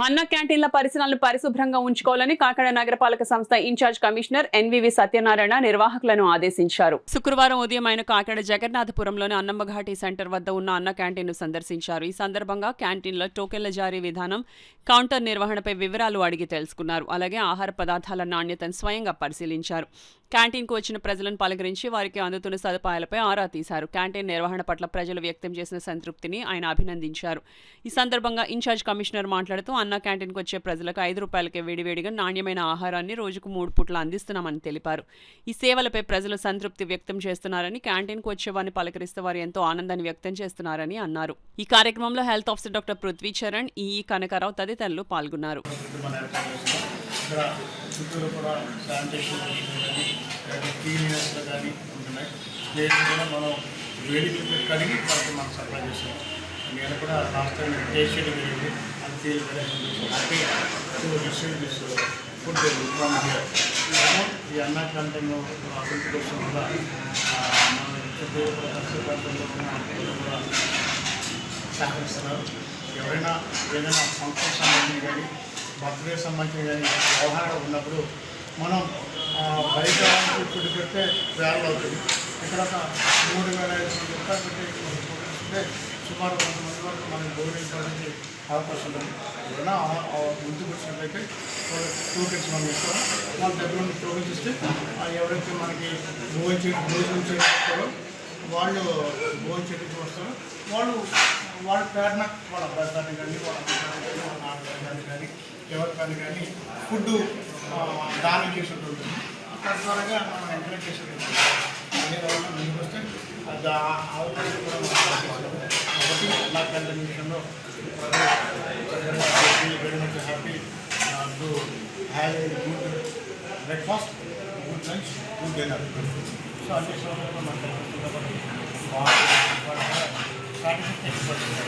అన్న క్యాంటీన్ల పరిసరాలను పరిశుభ్రంగా ఉంచుకోవాలని కాకినాడ నగరపాలక సంస్థ ఇన్ఛార్జ్ కమిషనర్ ఎన్వివి సత్యనారాయణ నిర్వాహకులను ఆదేశించారు. శుక్రవారం ఉదయం ఆయన కాకినాడ జగన్నాథపురంలోని అన్నమ్మఘాటి సెంటర్ వద్ద ఉన్న అన్న క్యాంటీన్ను సందర్శించారు. ఈ సందర్భంగా క్యాంటీన్లో టోకెన్ల జారీ విధానం, కౌంటర్ నిర్వహణపై వివరాలు అడిగి తెలుసుకున్నారు. అలాగే ఆహార పదార్థాల నాణ్యతను స్వయంగా పరిశీలించారు. క్యాంటీన్కు వచ్చిన ప్రజలను పలకరించి వారికి అందుతున్న సదుపాయాలపై ఆరా తీశారు. క్యాంటీన్ నిర్వహణ పట్ల ప్రజలు వ్యక్తం చేసిన సంతృప్తిని ఆయన అభినందించారు. ఈ సందర్భంగా ఇన్ఛార్జ్ కమిషనర్ మాట్లాడుతూ అన్న క్యాంటీన్కు వచ్చే ప్రజలకు ₹5కే వేడివేడిగా నాణ్యమైన ఆహారాన్ని రోజుకు 3 పూట్ల అందిస్తున్నామని తెలిపారు. ఈ సేవలపై ప్రజలు సంతృప్తి వ్యక్తం చేస్తున్నారని, క్యాంటీన్కు వచ్చే వారిని పలకరిస్తే వారు ఎంతో ఆనందాన్ని వ్యక్తం చేస్తున్నారని అన్నారు. ఈ కార్యక్రమంలో health officer doctor Prithvi Charan, EE Kanakarao తదితరులు పాల్గొన్నారు. మనం వేడి కడిగి మనం సప్లై చేస్తాం. నేను కూడా లాస్ట్ టైం టేస్ట్ చేయడం జరిగింది. అది feel happy to distribute this food from here. ఈ అన్న క్యాంటీన్ అభివృద్ధి కోసం కూడా మన చుట్టుపక్కల కూడా సహకరిస్తున్నారు. ఎవరైనా ఏదైనా ఫంక్షన్ సంబంధించి కానీ, బర్త్డే సంబంధించి కానీ వ్యవహారం ఉన్నప్పుడు మనం బయట ఫుడ్ పెడితే వేలు అవుతుంది. ఇక్కడ ఒక 3,500 రూపాయలు పెట్టి సుమారు 100 వరకు మనకి భోజనం అవకాశం ఉంటుంది. ఎవరైనా ముందుకు వచ్చినట్లయితే టోకెన్స్ మనం ఇస్తాం. వాళ్ళ దగ్గర ఉన్న టోకెన్స్ ఇస్తే ఎవరైతే మనకి భోజనం చేస్తారో వాళ్ళు భోజనం చేయించి వస్తారో వాళ్ళ పేరున వాళ్ళ అబ్బాయి కానీ వాళ్ళ నాన్నగారిని కానీ ఎవరికైనా కానీ ఫుడ్ దానం చేసి ఉంటుంది. తద్వారాగా మనం ఎంకరేజ్ చేసి ఉంటుంది. అదే రోజు ముందుకు వస్తే అవకాశం కూడా కాబట్టి అలా క్యాంటీన్ విషయంలో very much happy to have a good breakfast, good lunch, good dinner. So అన్ని సమయంలో మనకు సాటిస్ఫాక్షన్